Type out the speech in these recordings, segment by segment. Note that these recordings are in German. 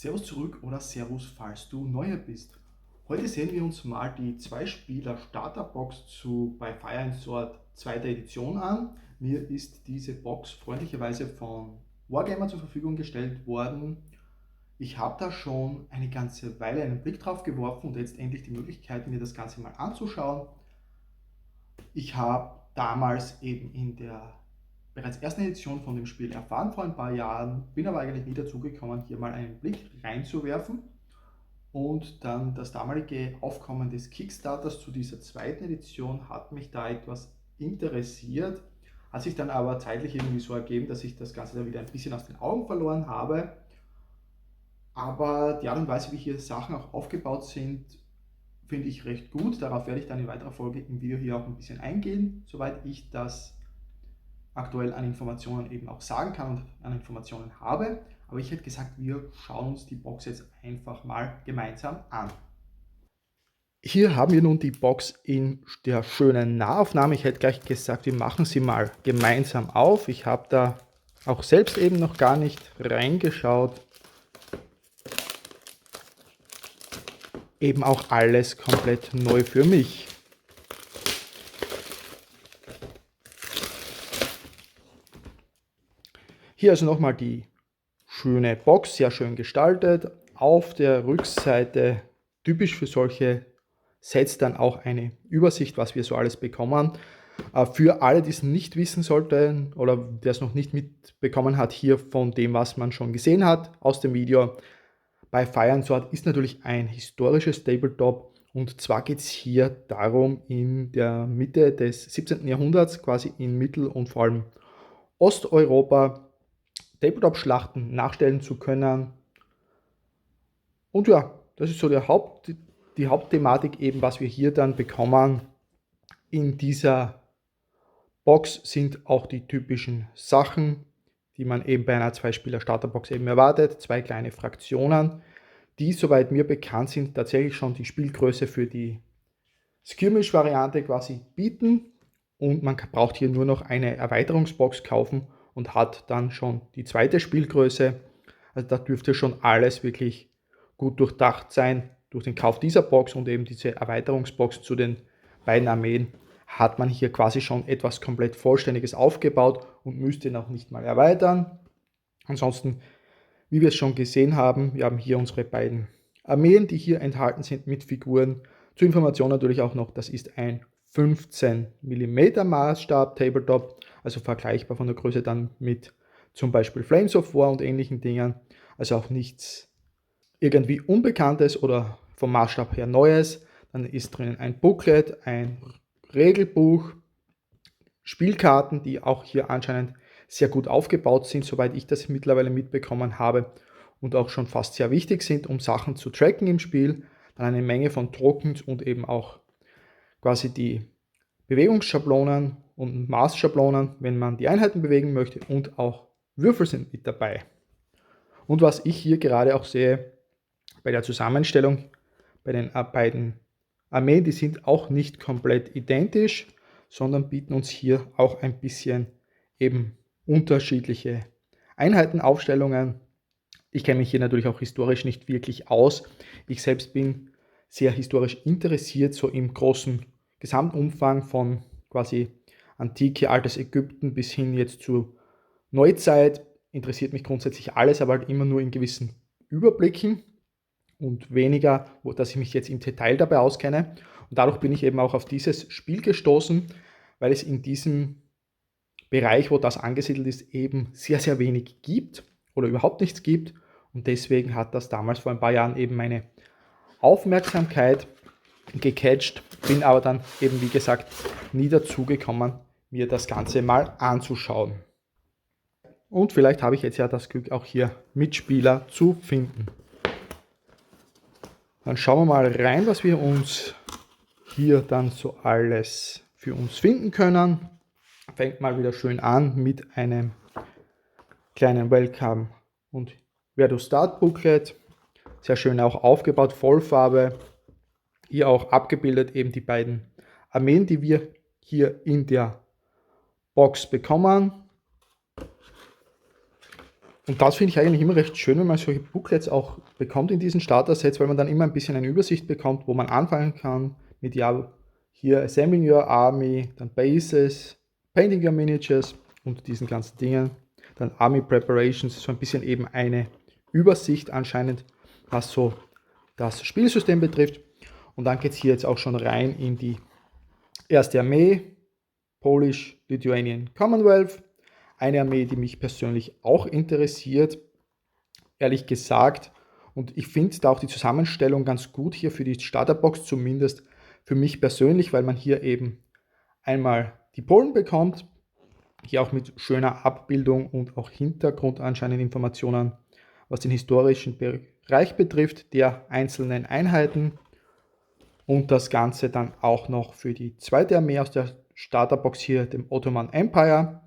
Servus zurück oder Servus, falls du neu bist. Heute sehen wir uns mal die Zwei-Spieler-Starterbox bei Fire and Sword 2. Edition an. Mir ist diese Box freundlicherweise von Wargamer zur Verfügung gestellt worden. Ich habe da schon eine ganze Weile einen Blick drauf geworfen und jetzt endlich die Möglichkeit, mir das Ganze mal anzuschauen. Ich habe damals eben in der bereits ersten Edition von dem Spiel erfahren vor ein paar Jahren, bin aber eigentlich nie dazu gekommen, hier mal einen Blick reinzuwerfen. Und dann das damalige Aufkommen des Kickstarters zu dieser zweiten Edition hat mich da etwas interessiert, hat sich dann aber zeitlich irgendwie so ergeben, dass ich das Ganze dann wieder ein bisschen aus den Augen verloren habe. Aber die Art und Weise, wie hier Sachen auch aufgebaut sind, finde ich recht gut. Darauf werde ich dann in weiterer Folge im Video hier auch ein bisschen eingehen, soweit ich das aktuell an Informationen eben auch sagen kann und an Informationen habe. Aber ich hätte gesagt, wir schauen uns die Box jetzt einfach mal gemeinsam an. Hier haben wir nun die Box in der schönen Nahaufnahme. Ich hätte gleich gesagt, wir machen sie mal gemeinsam auf. Ich habe da auch selbst eben noch gar nicht reingeschaut. Eben auch alles komplett neu für mich. Hier also nochmal die schöne Box, sehr schön gestaltet. Auf der Rückseite, typisch für solche Sets, dann auch eine Übersicht, was wir so alles bekommen. Für alle, die es nicht wissen sollten oder der es noch nicht mitbekommen hat, hier von dem, was man schon gesehen hat aus dem Video. Bei Fire and Sword ist natürlich ein historisches Tabletop, und zwar geht es hier darum, in der Mitte des 17. Jahrhunderts, quasi in Mittel- und vor allem Osteuropa, Tabletop-Schlachten nachstellen zu können. Und ja, das ist so die Hauptthematik eben, was wir hier dann bekommen. In dieser Box sind auch die typischen Sachen, die man eben bei einer Zwei-Spieler-Starterbox eben erwartet. 2 kleine Fraktionen, die, soweit mir bekannt sind, tatsächlich schon die Spielgröße für die Skirmish-Variante quasi bieten. Und man braucht hier nur noch eine Erweiterungsbox kaufen und hat dann schon die zweite Spielgröße. Also da dürfte schon alles wirklich gut durchdacht sein. Durch den Kauf dieser Box und eben diese Erweiterungsbox zu den beiden Armeen hat man hier quasi schon etwas komplett Vollständiges aufgebaut und müsste noch nicht mal erweitern. Ansonsten, wie wir es schon gesehen haben, wir haben hier unsere beiden Armeen, die hier enthalten sind mit Figuren. Zur Information natürlich auch noch, das ist ein 15 mm Maßstab Tabletop, also vergleichbar von der Größe dann mit zum Beispiel Flames of War und ähnlichen Dingen. Also auch nichts irgendwie Unbekanntes oder vom Maßstab her Neues. Dann ist drinnen ein Booklet, ein Regelbuch, Spielkarten, die auch hier anscheinend sehr gut aufgebaut sind, soweit ich das mittlerweile mitbekommen habe, und auch schon fast sehr wichtig sind, um Sachen zu tracken im Spiel. Dann eine Menge von Tokens und eben auch quasi die Bewegungsschablonen und Maßschablonen, wenn man die Einheiten bewegen möchte, und auch Würfel sind mit dabei. Und was ich hier gerade auch sehe bei der Zusammenstellung bei den beiden Armeen, die sind auch nicht komplett identisch, sondern bieten uns hier auch ein bisschen eben unterschiedliche Einheitenaufstellungen. Ich kenne mich hier natürlich auch historisch nicht wirklich aus. Ich selbst bin sehr historisch interessiert, so im großen Gesamtumfang von quasi Antike, altes Ägypten bis hin jetzt zur Neuzeit. Interessiert mich grundsätzlich alles, aber halt immer nur in gewissen Überblicken und weniger, dass ich mich jetzt im Detail dabei auskenne. Und dadurch bin ich eben auch auf dieses Spiel gestoßen, weil es in diesem Bereich, wo das angesiedelt ist, eben sehr, sehr wenig gibt oder überhaupt nichts gibt. Und deswegen hat das damals vor ein paar Jahren eben meine Aufmerksamkeit gecatcht, bin aber dann eben, wie gesagt, nie dazu gekommen, mir das Ganze mal anzuschauen. Und vielleicht habe ich jetzt ja das Glück, auch hier Mitspieler zu finden. Dann schauen wir mal rein, was wir uns hier dann so alles für uns finden können. Fängt mal wieder schön an mit einem kleinen Welcome und Where to Start Booklet. Sehr schön auch aufgebaut, Vollfarbe. Hier auch abgebildet eben die beiden Armeen, die wir hier in der Box bekommen. Und das finde ich eigentlich immer recht schön, wenn man solche Booklets auch bekommt in diesen Starter-Sets, weil man dann immer ein bisschen eine Übersicht bekommt, wo man anfangen kann mit, ja, hier Assembling Your Army, dann Bases, Painting Your Miniatures und diesen ganzen Dingen. Dann Army Preparations, so ein bisschen eben eine Übersicht anscheinend, was so das Spielsystem betrifft. Und dann geht es hier jetzt auch schon rein in die erste Armee, Polish Lithuanian Commonwealth. Eine Armee, die mich persönlich auch interessiert, ehrlich gesagt. Und ich finde da auch die Zusammenstellung ganz gut hier für die Starterbox, zumindest für mich persönlich, weil man hier eben einmal die Polen bekommt, hier auch mit schöner Abbildung und auch Hintergrund anscheinend Informationen, was den historischen Bereich betrifft, der einzelnen Einheiten. Und das Ganze dann auch noch für die zweite Armee aus der Starterbox hier, dem Ottoman Empire.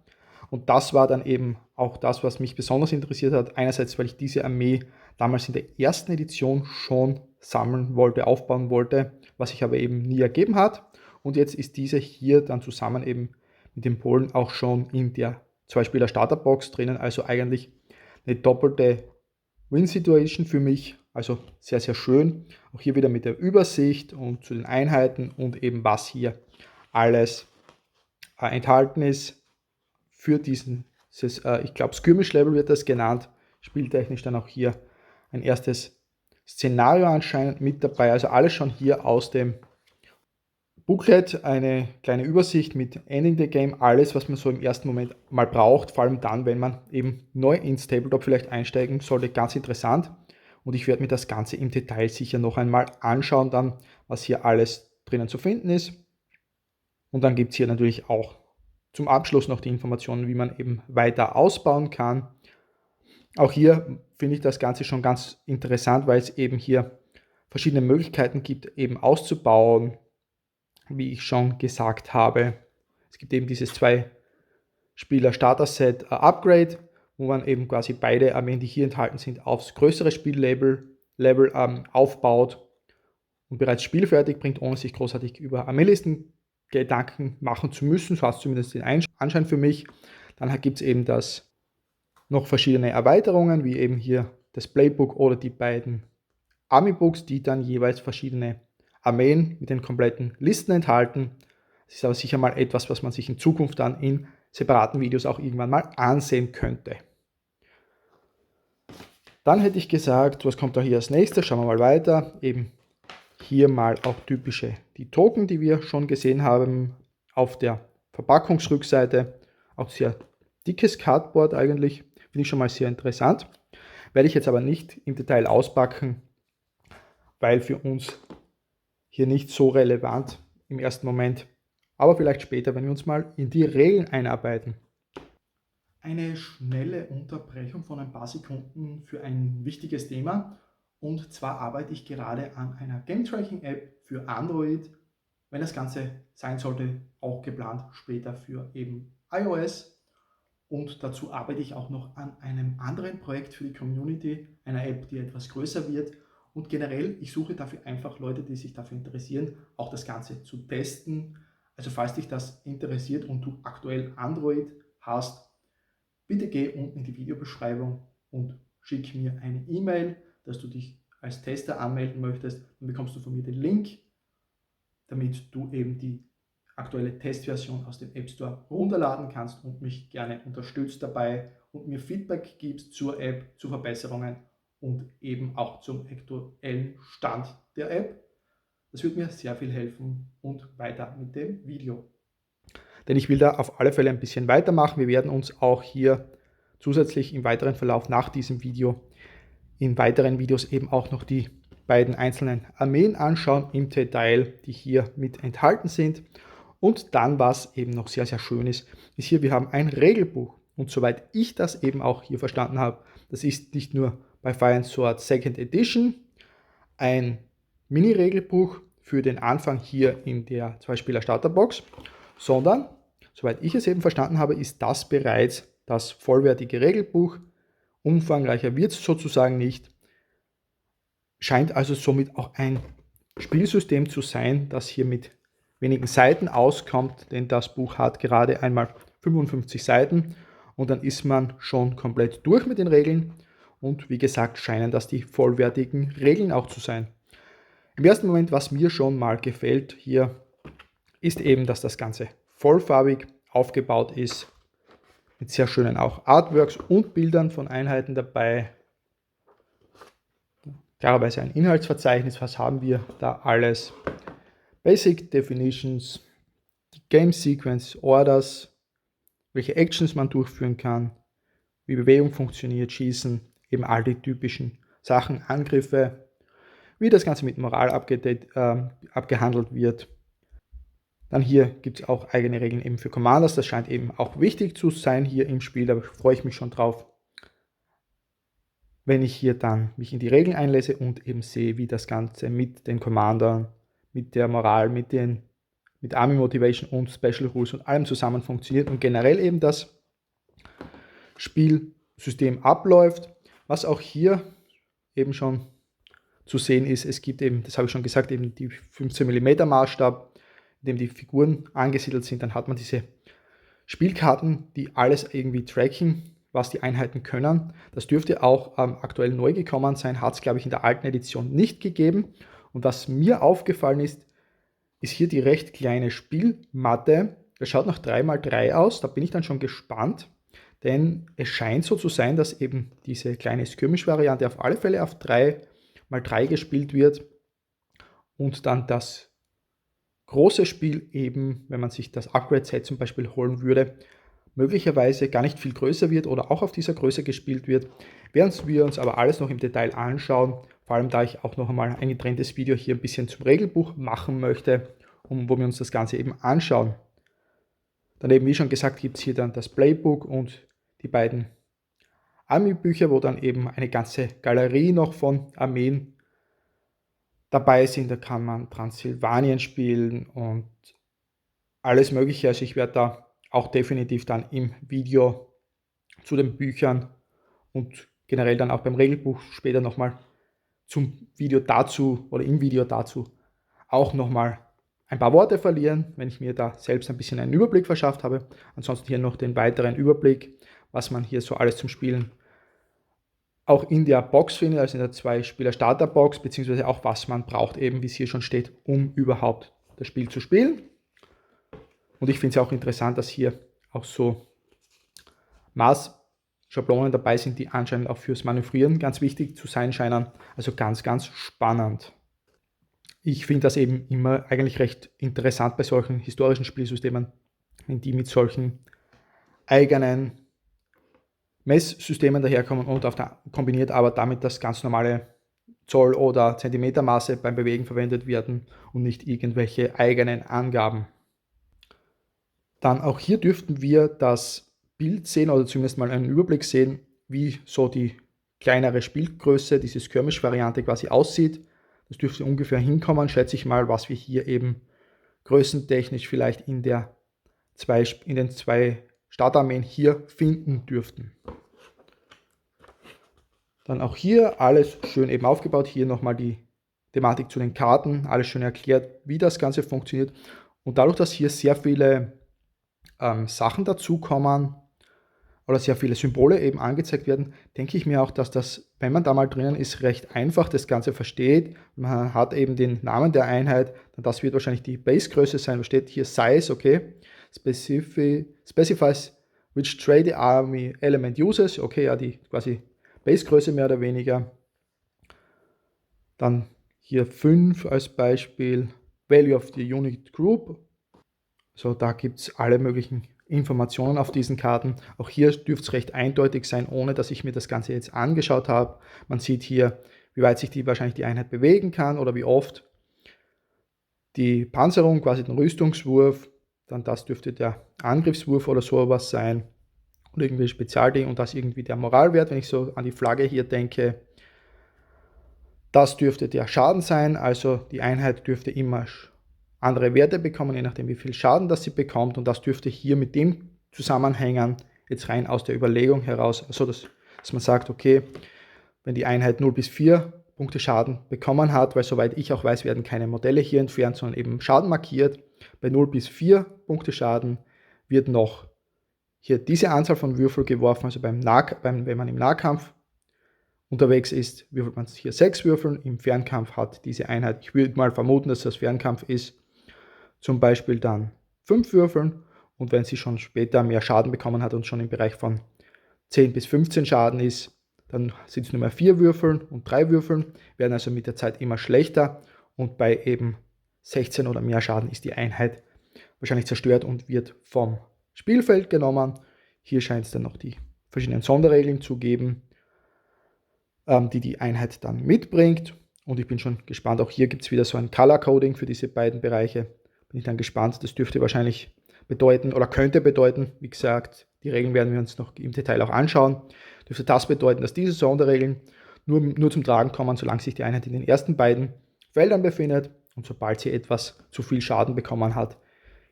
Und das war dann eben auch das, was mich besonders interessiert hat. Einerseits, weil ich diese Armee damals in der ersten Edition schon sammeln wollte, aufbauen wollte, was sich aber eben nie ergeben hat. Und jetzt ist diese hier dann zusammen eben mit den Polen auch schon in der Zwei-Spieler-Starterbox drinnen. Also eigentlich eine doppelte Win-Situation für mich. Also sehr, sehr schön. Auch hier wieder mit der Übersicht und zu den Einheiten und eben was hier alles enthalten ist für diesen, ich glaube Skirmish-Level wird das genannt, spieltechnisch dann auch hier ein erstes Szenario anscheinend mit dabei, also alles schon hier aus dem Booklet, eine kleine Übersicht mit Ending the Game, alles was man so im ersten Moment mal braucht, vor allem dann, wenn man eben neu ins Tabletop vielleicht einsteigen sollte, ganz interessant. Und ich werde mir das Ganze im Detail sicher noch einmal anschauen, dann was hier alles drinnen zu finden ist. Und dann gibt es hier natürlich auch zum Abschluss noch die Informationen, wie man eben weiter ausbauen kann. Auch hier finde ich das Ganze schon ganz interessant, weil es eben hier verschiedene Möglichkeiten gibt, eben auszubauen, wie ich schon gesagt habe. Es gibt eben dieses 2-Spieler-Starter-Set Upgrade, wo man eben quasi beide Armeen, die hier enthalten sind, aufs größere Spiellevel aufbaut und bereits spielfertig bringt, ohne sich großartig über Armeelisten Gedanken machen zu müssen. So hat es zumindest den Anschein für mich. Dann gibt es eben noch verschiedene Erweiterungen, wie eben hier das Playbook oder die beiden Army-Books, die dann jeweils verschiedene Armeen mit den kompletten Listen enthalten. Das ist aber sicher mal etwas, was man sich in Zukunft dann in separaten Videos auch irgendwann mal ansehen könnte. Dann hätte ich gesagt, was kommt da hier als nächstes? Schauen wir mal weiter. Eben hier mal auch typische die Token, die wir schon gesehen haben auf der Verpackungsrückseite. Auch sehr dickes Cardboard eigentlich, finde ich schon mal sehr interessant. Werde ich jetzt aber nicht im Detail auspacken, weil für uns hier nicht so relevant im ersten Moment, aber vielleicht später, wenn wir uns mal in die Regeln einarbeiten. Eine schnelle Unterbrechung von ein paar Sekunden für ein wichtiges Thema. Und zwar arbeite ich gerade an einer Game-Tracking-App für Android, wenn das Ganze sein sollte, auch geplant später für eben iOS. Und dazu arbeite ich auch noch an einem anderen Projekt für die Community, einer App, die etwas größer wird. Und generell, ich suche dafür einfach Leute, die sich dafür interessieren, auch das Ganze zu testen. Also falls dich das interessiert und du aktuell Android hast, bitte geh unten in die Videobeschreibung und schick mir eine E-Mail, dass du dich als Tester anmelden möchtest. Dann bekommst du von mir den Link, damit du eben die aktuelle Testversion aus dem App Store runterladen kannst und mich gerne unterstützt dabei und mir Feedback gibst zur App, zu Verbesserungen und eben auch zum aktuellen Stand der App. Das wird mir sehr viel helfen und weiter mit dem Video. Denn ich will da auf alle Fälle ein bisschen weitermachen. Wir werden uns auch hier zusätzlich im weiteren Verlauf nach diesem Video in weiteren Videos eben auch noch die beiden einzelnen Armeen anschauen im Detail, die hier mit enthalten sind. Und dann, was eben noch sehr, sehr schön ist, ist hier, wir haben ein Regelbuch. Und soweit ich das eben auch hier verstanden habe, das ist nicht nur bei Fire and Sword Second Edition ein Mini-Regelbuch für den Anfang hier in der Zwei-Spieler-Starterbox, sondern, soweit ich es eben verstanden habe, ist das bereits das vollwertige Regelbuch. Umfangreicher wird es sozusagen nicht. Scheint also somit auch ein Spielsystem zu sein, das hier mit wenigen Seiten auskommt, denn das Buch hat gerade einmal 55 Seiten und dann ist man schon komplett durch mit den Regeln und wie gesagt scheinen das die vollwertigen Regeln auch zu sein. Im ersten Moment, was mir schon mal gefällt hier, ist eben, dass das Ganze vollfarbig aufgebaut ist, mit sehr schönen auch Artworks und Bildern von Einheiten dabei. Klarerweise ein Inhaltsverzeichnis, was haben wir da alles? Basic Definitions, die Game Sequence Orders, welche Actions man durchführen kann, wie Bewegung funktioniert, Schießen, eben all die typischen Sachen, Angriffe, wie das Ganze mit Moral abgehandelt wird. Dann hier gibt es auch eigene Regeln eben für Commanders, das scheint eben auch wichtig zu sein hier im Spiel, da freue ich mich schon drauf, wenn ich hier dann mich in die Regeln einlese und eben sehe, wie das Ganze mit den Commandern, mit der Moral, mit Army Motivation und Special Rules und allem zusammen funktioniert und generell eben das Spielsystem abläuft. Was auch hier eben schon zu sehen ist, es gibt eben, das habe ich schon gesagt, eben die 15 mm Maßstab, in dem die Figuren angesiedelt sind. Dann hat man diese Spielkarten, die alles irgendwie tracken, was die Einheiten können. Das dürfte auch aktuell neu gekommen sein, hat es, glaube ich, in der alten Edition nicht gegeben. Und was mir aufgefallen ist hier die recht kleine Spielmatte. Das schaut nach 3x3 aus, da bin ich dann schon gespannt, denn es scheint so zu sein, dass eben diese kleine Skirmish-Variante auf alle Fälle auf 3x3 gespielt wird und dann das große Spiel eben, wenn man sich das Upgrade-Set zum Beispiel holen würde, möglicherweise gar nicht viel größer wird oder auch auf dieser Größe gespielt wird. Während wir uns aber alles noch im Detail anschauen, vor allem da ich auch noch einmal ein getrenntes Video hier ein bisschen zum Regelbuch machen möchte, wo wir uns das Ganze eben anschauen. Dann eben, wie schon gesagt, gibt es hier dann das Playbook und die beiden Army-Bücher, wo dann eben eine ganze Galerie noch von Armeen dabei sind. Da kann man Transsilvanien spielen und alles Mögliche. Also ich werde da auch definitiv dann im Video zu den Büchern und generell dann auch beim Regelbuch später nochmal im Video dazu auch nochmal ein paar Worte verlieren, wenn ich mir da selbst ein bisschen einen Überblick verschafft habe. Ansonsten hier noch den weiteren Überblick, was man hier so alles zum Spielen auch in der Box findet, also in der 2-Spieler-Starter-Box, beziehungsweise auch was man braucht, eben wie es hier schon steht, um überhaupt das Spiel zu spielen. Und ich finde es auch interessant, dass hier auch so Maßschablonen dabei sind, die anscheinend auch fürs Manövrieren ganz wichtig zu sein scheinen. Also ganz, ganz spannend. Ich finde das eben immer eigentlich recht interessant bei solchen historischen Spielsystemen, wenn die mit solchen eigenen Messsystemen daherkommen und kombiniert aber damit das ganz normale Zoll- oder Zentimetermaße beim Bewegen verwendet werden und nicht irgendwelche eigenen Angaben. Dann auch hier dürften wir das Bild sehen oder zumindest mal einen Überblick sehen, wie so die kleinere Spielgröße, diese Skirmish-Variante quasi aussieht. Das dürfte ungefähr hinkommen, schätze ich mal, was wir hier eben größentechnisch vielleicht in den zwei Startarmeen hier finden dürften. Dann auch hier alles schön eben aufgebaut. Hier nochmal die Thematik zu den Karten, alles schön erklärt, wie das Ganze funktioniert. Und dadurch, dass hier sehr viele Sachen dazukommen oder sehr viele Symbole eben angezeigt werden, denke ich mir auch, dass das, wenn man da mal drinnen ist, recht einfach das Ganze versteht. Man hat eben den Namen der Einheit, dann das wird wahrscheinlich die Basegröße sein, da steht hier Size, okay, specifies which trait the army element uses, okay, ja, die quasi Basegröße mehr oder weniger. Dann hier 5 als Beispiel, Value of the Unit Group. So, da gibt es alle möglichen Informationen auf diesen Karten. Auch hier dürfte es recht eindeutig sein, ohne dass ich mir das Ganze jetzt angeschaut habe. Man sieht hier, wie weit sich wahrscheinlich die Einheit bewegen kann oder wie oft. Die Panzerung, quasi den Rüstungswurf, dann das dürfte der Angriffswurf oder sowas sein. Oder irgendwie Spezialding und das irgendwie der Moralwert, wenn ich so an die Flagge hier denke. Das dürfte der Schaden sein, also die Einheit dürfte immer andere Werte bekommen, je nachdem wie viel Schaden das sie bekommt und das dürfte hier mit dem zusammenhängen, jetzt rein aus der Überlegung heraus, also dass man sagt, okay, wenn die Einheit 0 bis 4 Punkte Schaden bekommen hat, weil soweit ich auch weiß, werden keine Modelle hier entfernt, sondern eben Schaden markiert, bei 0 bis 4 Punkte Schaden wird noch hier diese Anzahl von Würfel geworfen, also wenn man im Nahkampf unterwegs ist, würfelt man hier 6 Würfel, im Fernkampf hat diese Einheit, ich würde mal vermuten, dass das Fernkampf ist, zum Beispiel dann 5 Würfeln, und wenn sie schon später mehr Schaden bekommen hat und schon im Bereich von 10 bis 15 Schaden ist, dann sind es nur mehr 4 Würfeln und 3 Würfeln, werden also mit der Zeit immer schlechter, und bei eben 16 oder mehr Schaden ist die Einheit wahrscheinlich zerstört und wird vom Spielfeld genommen. Hier scheint es dann noch die verschiedenen Sonderregeln zu geben, die die Einheit dann mitbringt. Und ich bin schon gespannt, auch hier gibt es wieder so ein Color-Coding für diese beiden Bereiche. Bin ich dann gespannt, das dürfte wahrscheinlich bedeuten oder könnte bedeuten, wie gesagt, die Regeln werden wir uns noch im Detail auch anschauen, dürfte das bedeuten, dass diese Sonderregeln nur zum Tragen kommen, solange sich die Einheit in den ersten beiden Feldern befindet, und sobald sie etwas zu viel Schaden bekommen hat,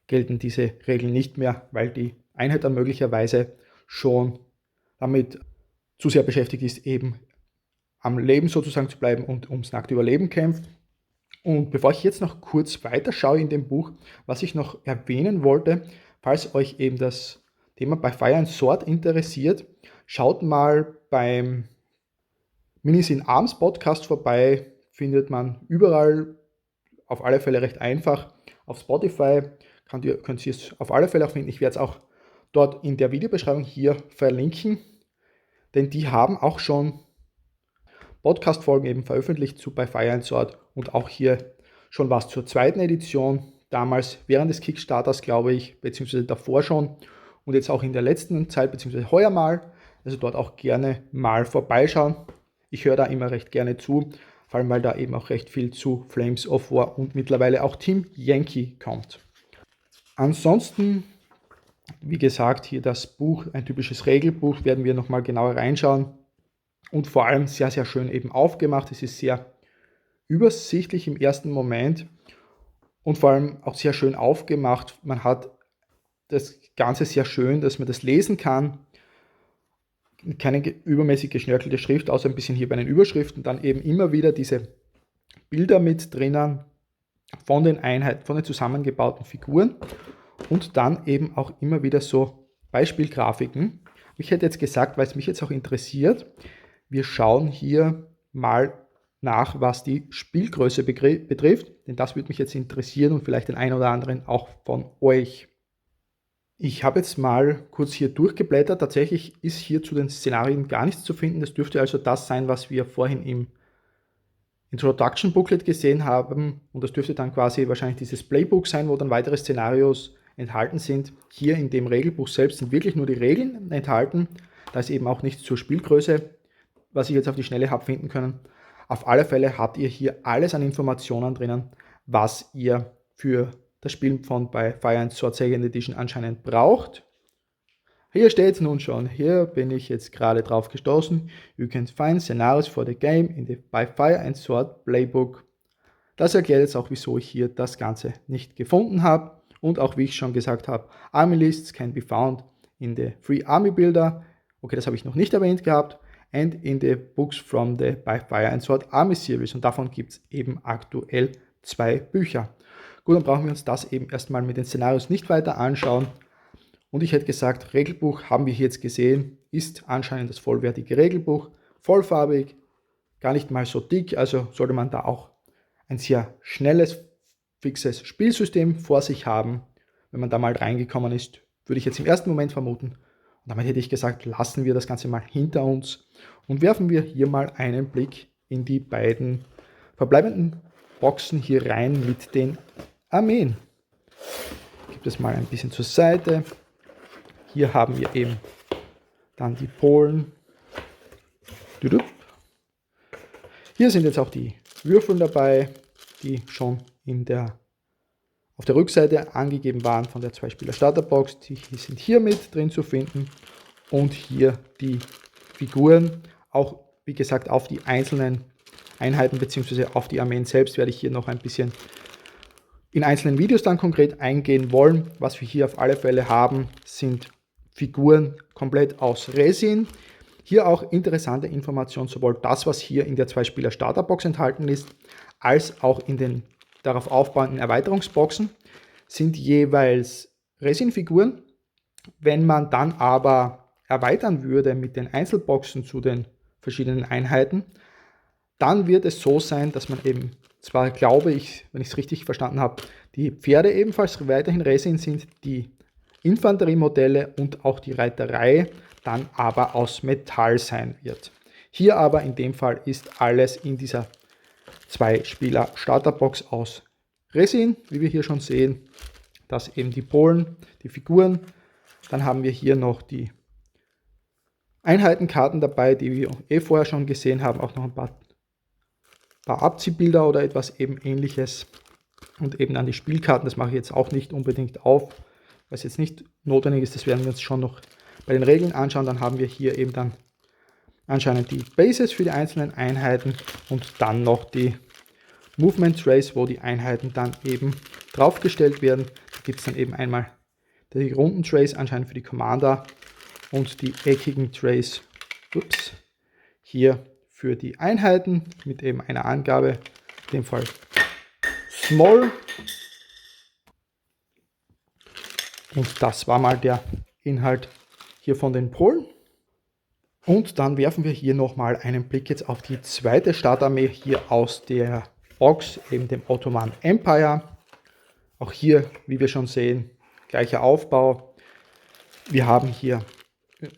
gelten diese Regeln nicht mehr, weil die Einheit dann möglicherweise schon damit zu sehr beschäftigt ist, eben am Leben sozusagen zu bleiben und ums nackte Überleben kämpft. Und bevor ich jetzt noch kurz weiterschaue in dem Buch, was ich noch erwähnen wollte, falls euch eben das Thema bei Fire and Sword interessiert, schaut mal beim Minis in Arms Podcast vorbei, findet man überall, auf alle Fälle recht einfach. Auf Spotify könnt ihr es auf alle Fälle auch finden. Ich werde es auch dort in der Videobeschreibung hier verlinken, denn die haben auch schon Podcast-Folgen eben veröffentlicht zu bei Fire and Sword und auch hier schon was zur zweiten Edition, damals während des Kickstarters, glaube ich, beziehungsweise davor schon, und jetzt auch in der letzten Zeit, beziehungsweise heuer mal, also dort auch gerne mal vorbeischauen. Ich höre da immer recht gerne zu, vor allem weil da eben auch recht viel zu Flames of War und mittlerweile auch Team Yankee kommt. Ansonsten, wie gesagt, hier das Buch, ein typisches Regelbuch, werden wir nochmal genauer reinschauen. Und vor allem sehr, sehr schön eben aufgemacht. Es ist sehr übersichtlich im ersten Moment und vor allem auch sehr schön aufgemacht. Man hat das Ganze sehr schön, dass man das lesen kann. Keine übermäßig geschnörkelte Schrift, außer ein bisschen hier bei den Überschriften. Dann eben immer wieder diese Bilder mit drinnen von den Einheiten, von den zusammengebauten Figuren. Und dann eben auch immer wieder so Beispielgrafiken. Ich hätte jetzt gesagt, weil es mich jetzt auch interessiert, wir schauen hier mal nach, was die Spielgröße betrifft, denn das würde mich jetzt interessieren und vielleicht den einen oder anderen auch von euch. Ich habe jetzt mal kurz hier durchgeblättert. Tatsächlich ist hier zu den Szenarien gar nichts zu finden. Das dürfte also das sein, was wir vorhin im Introduction Booklet gesehen haben, und das dürfte dann quasi wahrscheinlich dieses Playbook sein, wo dann weitere Szenarios enthalten sind. Hier in dem Regelbuch selbst sind wirklich nur die Regeln enthalten. Da ist eben auch nichts zur Spielgröße, was ich jetzt auf die Schnelle habe finden können. Auf alle Fälle habt ihr hier alles an Informationen drinnen, was ihr für das Spiel von bei Fire and Sword Second Edition anscheinend braucht. Hier steht es nun schon, hier bin ich jetzt gerade drauf gestoßen. You can find scenarios for the game in the by Fire and Sword Playbook. Das erklärt jetzt auch, wieso ich hier das Ganze nicht gefunden habe. Und auch wie ich schon gesagt habe, Army Lists can be found in the Free Army Builder. Okay, das habe ich noch nicht erwähnt gehabt. And in the books from the by Fire and Sword Army Series. Und davon gibt es eben aktuell 2 Bücher. Gut, dann brauchen wir uns das eben erstmal mit den Szenarios nicht weiter anschauen. Und ich hätte gesagt, Regelbuch haben wir hier jetzt gesehen, ist anscheinend das vollwertige Regelbuch, vollfarbig, gar nicht mal so dick, also sollte man da auch ein sehr schnelles, fixes Spielsystem vor sich haben. Wenn man da mal reingekommen ist, würde ich jetzt im ersten Moment vermuten. Und damit hätte ich gesagt, lassen wir das Ganze mal hinter uns und werfen wir hier mal einen Blick in die beiden verbleibenden Boxen hier rein mit den Armeen. Ich gebe das mal ein bisschen zur Seite. Hier haben wir eben dann die Polen. Hier sind jetzt auch die Würfel dabei, die schon auf der Rückseite angegeben waren von der 2-Spieler-Starterbox. Die sind hier mit drin zu finden. Und hier die Figuren, auch wie gesagt auf die einzelnen Einheiten bzw. auf die Armeen selbst werde ich hier noch ein bisschen in einzelnen Videos dann konkret eingehen wollen. Was wir hier auf alle Fälle haben, sind Figuren komplett aus Resin. Hier auch interessante Informationen, sowohl das, was hier in der 2-Spieler-Starterbox enthalten ist, als auch in den darauf aufbauenden Erweiterungsboxen, sind jeweils Resin-Figuren. Wenn man dann aber erweitern würde mit den Einzelboxen zu den verschiedenen Einheiten, dann wird es so sein, dass man eben, zwar glaube ich, wenn ich es richtig verstanden habe, die Pferde ebenfalls weiterhin Resin sind, die Infanteriemodelle und auch die Reiterei dann aber aus Metall sein wird. Hier aber in dem Fall ist alles in dieser 2-Spieler-Starterbox aus Resin, wie wir hier schon sehen. Das eben die Polen, die Figuren. Dann haben wir hier noch die Einheitenkarten dabei, die wir vorher schon gesehen haben. Auch noch ein paar Abziehbilder oder etwas eben ähnliches. Und eben dann die Spielkarten, das mache ich jetzt auch nicht unbedingt auf, was jetzt nicht notwendig ist. Das werden wir uns schon noch bei den Regeln anschauen. Dann haben wir hier eben dann anscheinend die Bases für die einzelnen Einheiten und dann noch die Movement Trays, wo die Einheiten dann eben draufgestellt werden. Da gibt es dann eben einmal die runden Trays anscheinend für die Commander und die eckigen Trays hier für die Einheiten mit eben einer Angabe, in dem Fall Small. Und das war mal der Inhalt hier von den Polen. Und dann werfen wir hier nochmal einen Blick jetzt auf die zweite Startarmee hier aus der Box, eben dem Ottoman Empire. Auch hier, wie wir schon sehen, gleicher Aufbau. Wir haben hier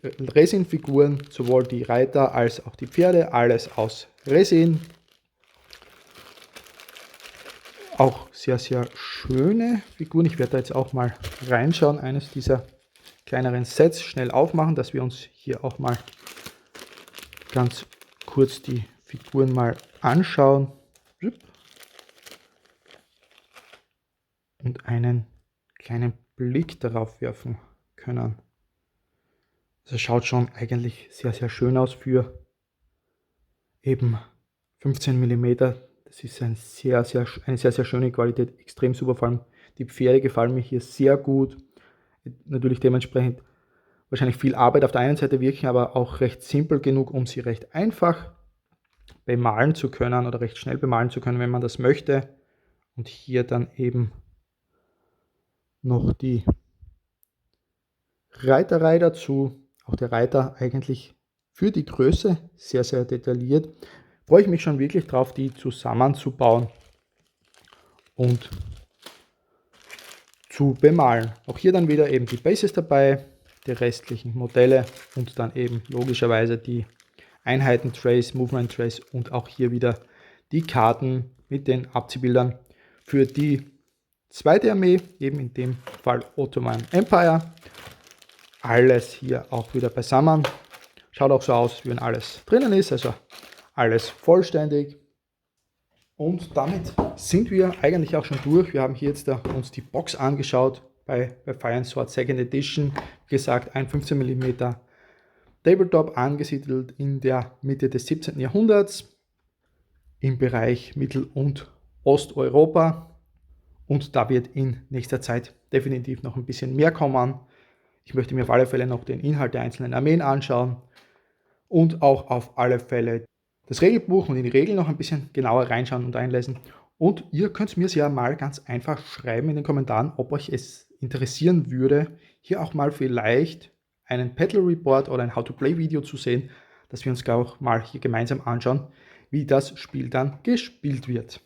Resin-Figuren, sowohl die Reiter als auch die Pferde, alles aus Resin. Auch sehr, sehr schöne Figuren. Ich werde da jetzt auch mal reinschauen, eines dieser kleineren Sets schnell aufmachen, dass wir uns hier auch mal ganz kurz die Figuren mal anschauen und einen kleinen Blick darauf werfen können. Also schaut schon eigentlich sehr, sehr schön aus für eben 15 mm. Das ist eine sehr, sehr schöne Qualität, extrem super. Vor allem die Pferde gefallen mir hier sehr gut. Natürlich dementsprechend wahrscheinlich viel Arbeit auf der einen Seite, wirken aber auch recht simpel genug, um sie recht einfach bemalen zu können oder recht schnell bemalen zu können, wenn man das möchte. Und hier dann eben noch die Reiterei dazu. Auch der Reiter eigentlich für die Größe sehr, sehr detailliert. Freue ich mich schon wirklich drauf, die zusammenzubauen und zu bemalen. Auch hier dann wieder eben die Bases dabei, die restlichen Modelle und dann eben logischerweise die Einheiten-Trays, Movement-Trays und auch hier wieder die Karten mit den Abziehbildern für die zweite Armee, eben in dem Fall Ottoman Empire. Alles hier auch wieder beisammen. Schaut auch so aus, wie wenn alles drinnen ist, also alles vollständig. Und damit sind wir eigentlich auch schon durch. Wir haben hier jetzt uns die Box angeschaut bei Fire and Sword Second Edition. Wie gesagt, ein 15 mm Tabletop, angesiedelt in der Mitte des 17. Jahrhunderts im Bereich Mittel- und Osteuropa. Und da wird in nächster Zeit definitiv noch ein bisschen mehr kommen. Ich möchte mir auf alle Fälle noch den Inhalt der einzelnen Armeen anschauen und auch auf alle Fälle das Regelbuch und in die Regeln noch ein bisschen genauer reinschauen und einlesen. Und ihr könnt mir ja mal ganz einfach schreiben in den Kommentaren, ob euch es interessieren würde, hier auch mal vielleicht einen Battle Report oder ein How-to-Play-Video zu sehen, dass wir uns auch mal hier gemeinsam anschauen, wie das Spiel dann gespielt wird.